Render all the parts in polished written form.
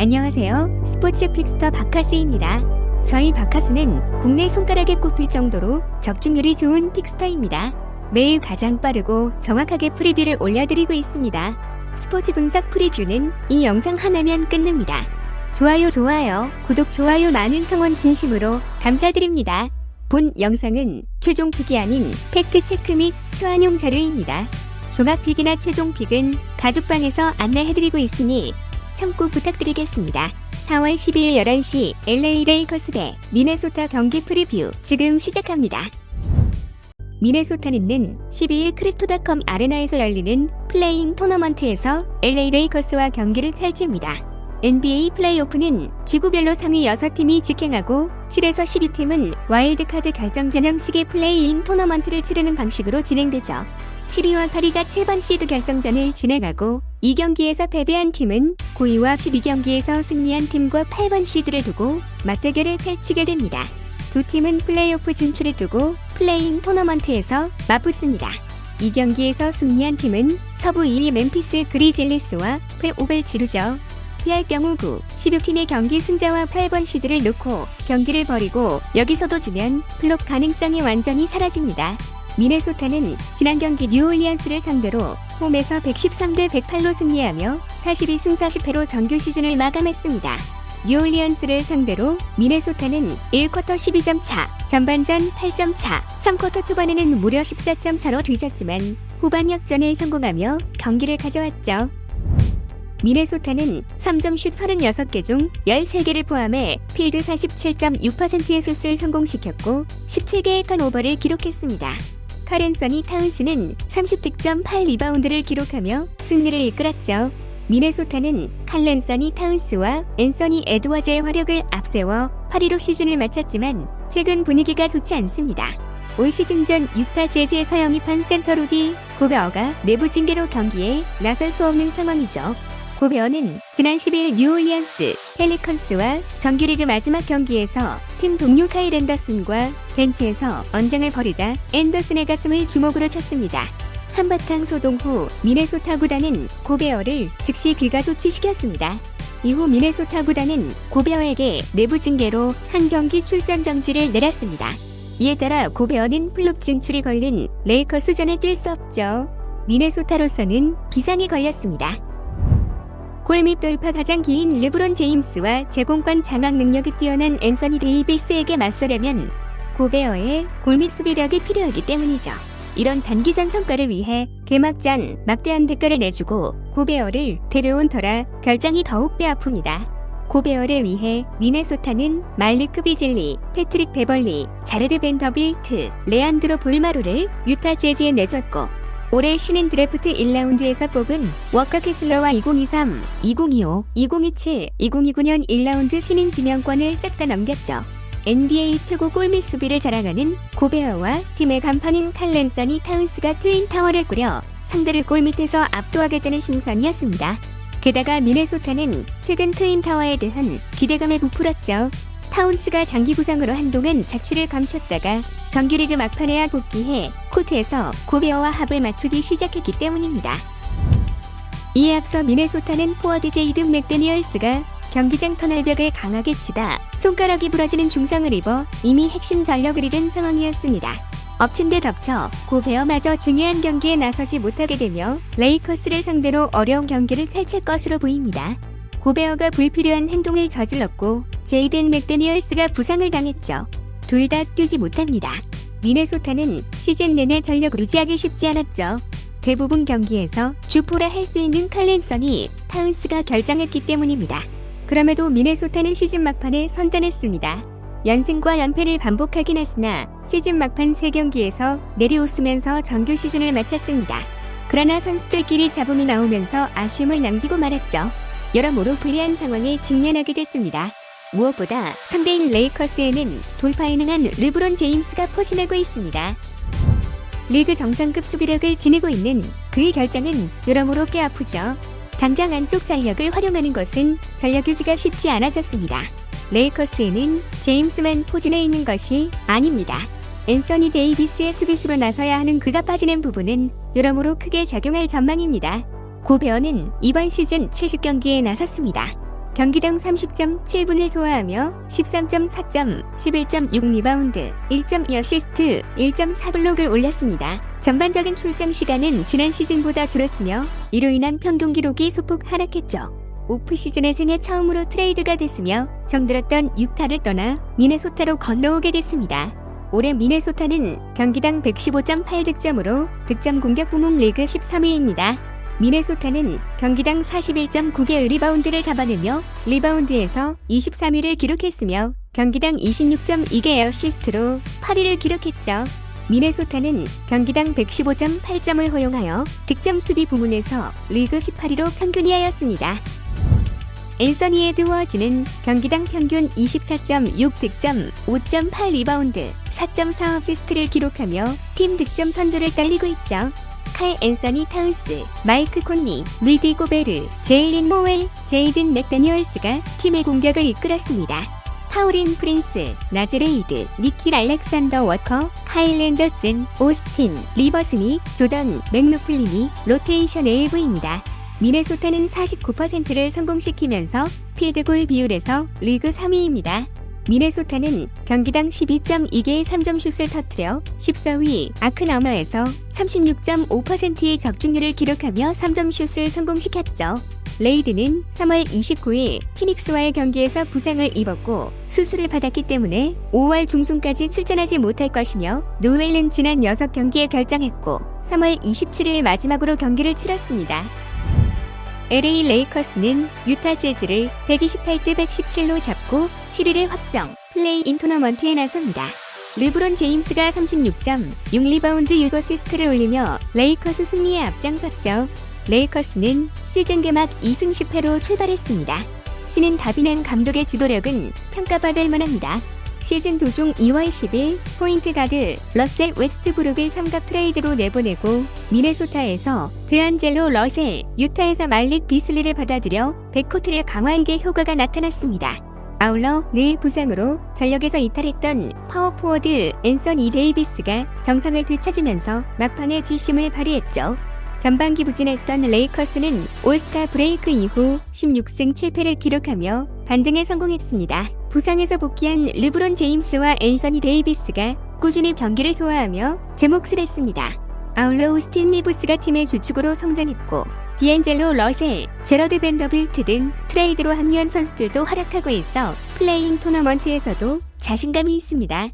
안녕하세요. 스포츠 픽스터 바카스입니다. 저희 바카스는 국내 손가락에 꼽힐 정도로 적중률이 좋은 픽스터입니다. 매일 가장 빠르고 정확하게 프리뷰를 올려드리고 있습니다. 스포츠 분석 프리뷰는 이 영상 하나면 끝납니다. 좋아요, 구독, 좋아요 많은 성원 진심으로 감사드립니다. 본 영상은 최종 픽이 아닌 팩트체크 및 초안용 자료입니다. 종합픽이나 최종 픽은 가족방에서 안내해드리고 있으니 참고 부탁드리겠습니다. 4월 12일 11시 LA 레이커스 대 미네소타 경기 프리뷰 지금 시작합니다. 미네소타는 12일 크립토닷컴 아레나에서 열리는 플레이잉 토너먼트에서 LA 레이커스와 경기를 펼칩니다. NBA 플레이오프는 지구별로 상위 6팀이 직행하고 7에서 12팀은 와일드카드 결정전 형식의 플레이잉 토너먼트를 치르는 방식으로 진행되죠. 7위와 8위가 7번 시드 결정전을 진행하고 이 경기에서 패배한 팀은 9위와 12경기에서 승리한 팀과 8번 시드를 두고 맞대결을 펼치게 됩니다. 두 팀은 플레이오프 진출을 두고 플레이잉 토너먼트에서 맞붙습니다. 이 경기에서 승리한 팀은 서부 2위 멤피스 그리즐리스와 플레이오프를 치르죠. 피할 경우 9, 16팀의 경기 승자와 8번 시드를 놓고 경기를 벌이고 여기서도 지면 플롭 가능성이 완전히 사라집니다. 미네소타는 지난 경기 뉴올리언스를 상대로 홈에서 113대 108로 승리하며 42승 40패로 정규 시즌을 마감했습니다. 뉴올리언스를 상대로 미네소타는 1쿼터 12점 차, 전반전 8점 차, 3쿼터 초반에는 무려 14점 차로 뒤졌지만 후반 역전에 성공하며 경기를 가져왔죠. 미네소타는 3점 슛 36개 중 13개를 포함해 필드 47.6%의 슛을 성공시켰고 17개의 턴오버를 기록했습니다. 카렌서니 타운스는 30득점 8리바운드를 기록하며 승리를 이끌었죠. 미네소타는 칼렌서니 타운스와 앤서니 에드워즈의 화력을 앞세워 8위로 시즌을 마쳤지만 최근 분위기가 좋지 않습니다. 올 시즌 전 유타 재즈에서 영입한 센터 루디 고베어가 내부 징계로 경기에 나설 수 없는 상황이죠. 고베어는 지난 10일 뉴올리언스 펠리컨스와 정규리그 마지막 경기에서 팀 동료 카일 앤더슨과 벤치에서 언쟁을 벌이다 앤더슨의 가슴을 주먹으로 쳤습니다. 한바탕 소동 후 미네소타 구단은 고베어를 즉시 귀가 조치시켰습니다. 이후 미네소타 구단은 고베어에게 내부 징계로 한 경기 출전 정지를 내렸습니다. 이에 따라 고베어는 플롭 진출이 걸린 레이커스전에 뛸 수 없죠. 미네소타로서는 비상이 걸렸습니다. 골밑 돌파 가장 긴 르브론 제임스와 제공권 장악 능력이 뛰어난 앤서니 데이비스에게 맞서려면 고베어의 골밑 수비력이 필요하기 때문이죠. 이런 단기전 성과를 위해 개막전 막대한 대가를 내주고 고베어를 데려온 터라 결장이 더욱 뼈아픕니다. 고베어를 위해 미네소타는 말리크 비즐리, 패트릭 베벌리, 자레드 벤더빌트, 레안드로 볼마루를 유타 재즈에 내줬고 올해 신인 드래프트 1라운드에서 뽑은 워커 캐슬러와 2023, 2025, 2027, 2029년 1라운드 신인 지명권을 싹 다 넘겼죠. NBA 최고 골밑 수비를 자랑하는 고베어와 팀의 간판인 칼렌서니 타운스가 트윈타워를 꾸려 상대를 골밑에서 압도하겠다는 심산이었습니다. 게다가 미네소타는 최근 트윈타워에 대한 기대감에 부풀었죠. 타운스가 장기 부상으로 한동안 자취를 감췄다가 정규리그 막판에야 복귀해 코트에서 고베어와 합을 맞추기 시작했기 때문입니다. 이에 앞서 미네소타는 포워드 제이든 맥데니얼스가 경기장 터널벽을 강하게 치다 손가락이 부러지는 중상을 입어 이미 핵심 전력을 잃은 상황이었습니다. 엎친 데 덮쳐 고베어마저 중요한 경기에 나서지 못하게 되며 레이커스를 상대로 어려운 경기를 펼칠 것으로 보입니다. 고베어가 불필요한 행동을 저질렀고 제이든 맥데니얼스가 부상을 당했죠. 둘 다 뛰지 못합니다. 미네소타는 시즌 내내 전력을 유지하기 쉽지 않았죠. 대부분 경기에서 주포라 할 수 있는 칼렌서니 타운스가 결장했기 때문입니다. 그럼에도 미네소타는 시즌 막판에 선단했습니다. 연승과 연패를 반복하긴 했으나 시즌 막판 3경기에서 내리웃으면서 정규 시즌을 마쳤습니다. 그러나 선수들끼리 잡음이 나오면서 아쉬움을 남기고 말았죠. 여러모로 불리한 상황에 직면하게 됐습니다. 무엇보다 상대인 레이커스에는 돌파에 능한 르브론 제임스가 포진하고 있습니다. 리그 정상급 수비력을 지니고 있는 그의 결장은 여러모로 뼈아프죠. 당장 안쪽 전력을 활용하는 것은 전력 유지가 쉽지 않아졌습니다. 레이커스에는 제임스만 포진해 있는 것이 아닙니다. 앤서니 데이비스의 수비수로 나서야 하는 그가 빠지는 부분은 여러모로 크게 작용할 전망입니다. 고베어는 이번 시즌 70경기에 나섰습니다. 경기당 30.7분을 소화하며 13.4점, 11.6 리바운드, 1.2 어시스트, 1.4 블록을 올렸습니다. 전반적인 출장 시간은 지난 시즌보다 줄었으며 이로 인한 평균 기록이 소폭 하락했죠. 오프시즌에 생애 처음으로 트레이드가 됐으며 정들었던 유타를 떠나 미네소타로 건너오게 됐습니다. 올해 미네소타는 경기당 115.8득점으로 득점 공격 부문 리그 13위입니다. 미네소타는 경기당 41.9개의 리바운드를 잡아내며 리바운드에서 23위를 기록했으며 경기당 26.2개의 어시스트로 8위를 기록했죠. 미네소타는 경기당 115.8점을 허용하여 득점 수비 부문에서 리그 18위로 평균이하였습니다. 앤서니 에드워즈는 경기당 평균 24.6득점, 5.8 리바운드, 4.4 어시스트를 기록하며 팀 득점 선두를 달리고 있죠. 칼 앤서니 타운스, 마이크 콘리, 루디 고베르, 제일린 모웰, 제이든 맥다니얼스가 팀의 공격을 이끌었습니다. 타우린 프린스, 나즈레이드, 니킬 알렉산더 워커, 카일 앤더슨, 오스틴, 리버스니, 조던, 맥로플린이 로테이션의 일부입니다. 미네소타는 49%를 성공시키면서 필드골 비율에서 리그 3위입니다. 미네소타는 경기당 12.2개의 3점 슛을 터뜨려 14위 아크너머에서 36.5%의 적중률을 기록하며 3점 슛을 성공시켰죠. 레이드는 3월 29일 피닉스와의 경기에서 부상을 입었고 수술을 받았기 때문에 5월 중순까지 출전하지 못할 것이며 노웰은 지난 6경기에 결장했고 3월 27일 마지막으로 경기를 치렀습니다. LA 레이커스는 유타 재즈를 128대 117로 잡고 7위를 확정, 플레이-인 토너먼트에 나섭니다. 르브론 제임스가 36점, 6리바운드 6어시스트를 올리며 레이커스 승리에 앞장섰죠. 레이커스는 시즌 개막 2승 10패로 출발했습니다. 신인 다비난 감독의 지도력은 평가받을 만합니다. 시즌 도중 2월 10일 포인트 가드 러셀 웨스트브룩을 삼각 트레이드로 내보내고 미네소타에서 드안젤로 러셀, 유타에서 말릭 비슬리를 받아들여 백코트를 강화한 게 효과가 나타났습니다. 아울러 늘 부상으로 전력에서 이탈했던 파워포워드 앤서니 데이비스가 정상을 되찾으면서 막판에 뒷심을 발휘했죠. 전반기 부진했던 레이커스는 올스타 브레이크 이후 16승 7패를 기록하며 반등에 성공했습니다. 부상에서 복귀한 르브론 제임스와 앤서니 데이비스가 꾸준히 경기를 소화하며 제 몫을 했습니다. 아울러 오스틴 리브스가 팀의 주축으로 성장했고 디앤젤로 러셀, 제러드 벤더빌트 등 트레이드로 합류한 선수들도 활약하고 있어 플레이-인 토너먼트에서도 자신감이 있습니다.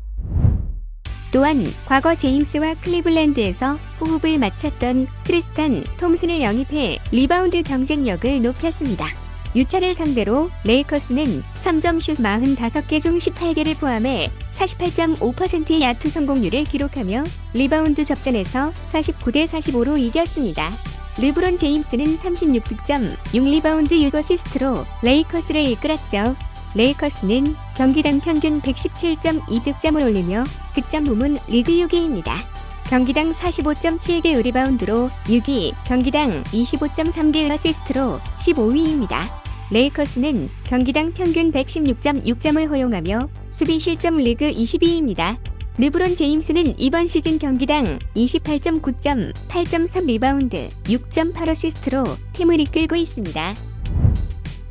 또한 과거 제임스와 클리블랜드에서 호흡을 맞췄던 트리스탄 톰슨을 영입해 리바운드 경쟁력을 높였습니다. 유타를 상대로 레이커스는 3점 슛 45개 중 18개를 포함해 48.5%의 야투 성공률을 기록하며 리바운드 접전에서 49대 45로 이겼습니다. 르브론 제임스는 36득점, 6리바운드 6어시스트로 레이커스를 이끌었죠. 레이커스는 경기당 평균 117.2득점을 올리며 득점 부문 리그 6위입니다. 경기당 45.7개의 리바운드로 6위, 경기당 25.3개의 어시스트로 15위입니다. 레이커스는 경기당 평균 116.6점을 허용하며 수비 실점 리그 20위입니다. 르브론 제임스는 이번 시즌 경기당 28.9점, 8.3 리바운드, 6.8 어시스트로 팀을 이끌고 있습니다.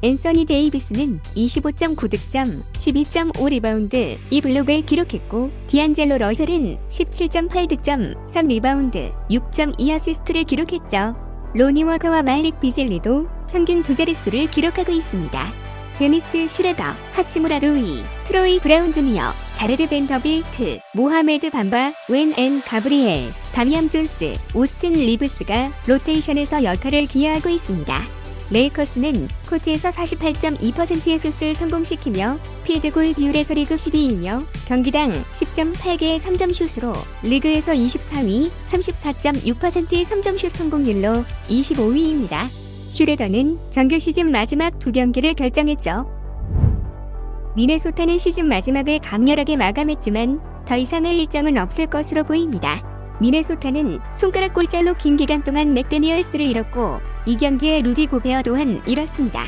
앤서니 데이비스는 25.9득점, 12.5 리바운드, 2블록을 기록했고 디안젤로 러셀은 17.8득점, 3리바운드, 6.2 어시스트를 기록했죠. 로니 워커와 말릭 비젤리도 평균 두 자릿수를 기록하고 있습니다. 데니스 슈레더, 하치무라 루이, 트로이 브라운 주니어, 자레드 벤더빌트, 모하메드 반바, 웬 앤 가브리엘, 다미안 존스, 오스틴 리브스가 로테이션에서 역할을 기여하고 있습니다. 레이커스는 코트에서 48.2%의 슛을 성공시키며 필드골 비율에서 리그 12위이며 경기당 10.8개의 3점 슛으로 리그에서 24위, 34.6%의 3점 슛 성공률로 25위입니다. 슈레더는 정규 시즌 마지막 2경기를 결정했죠. 미네소타는 시즌 마지막을 강렬하게 마감했지만 더 이상의 일정은 없을 것으로 보입니다. 미네소타는 손가락 골절로 긴 기간 동안 맥데니얼스를 잃었고 이 경기에 루디 고베어 또한 잃었습니다.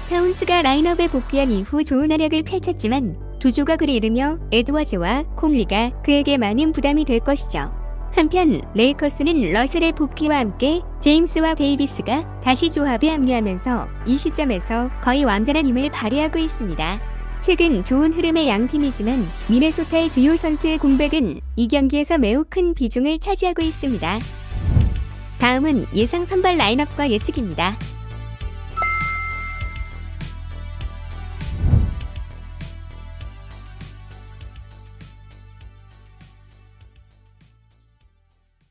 타운스가 라인업에 복귀한 이후 좋은 활약을 펼쳤지만 두 조각을 잃으며 에드워즈와 콤리가 그에게 많은 부담이 될 것이죠. 한편 레이커스는 러셀의 복귀와 함께 제임스와 데이비스가 다시 조합에 합류하면서 이 시점에서 거의 완전한 힘을 발휘하고 있습니다. 최근 좋은 흐름의 양 팀이지만 미네소타의 주요 선수의 공백은 이 경기에서 매우 큰 비중을 차지하고 있습니다. 다음은 예상 선발 라인업과 예측입니다.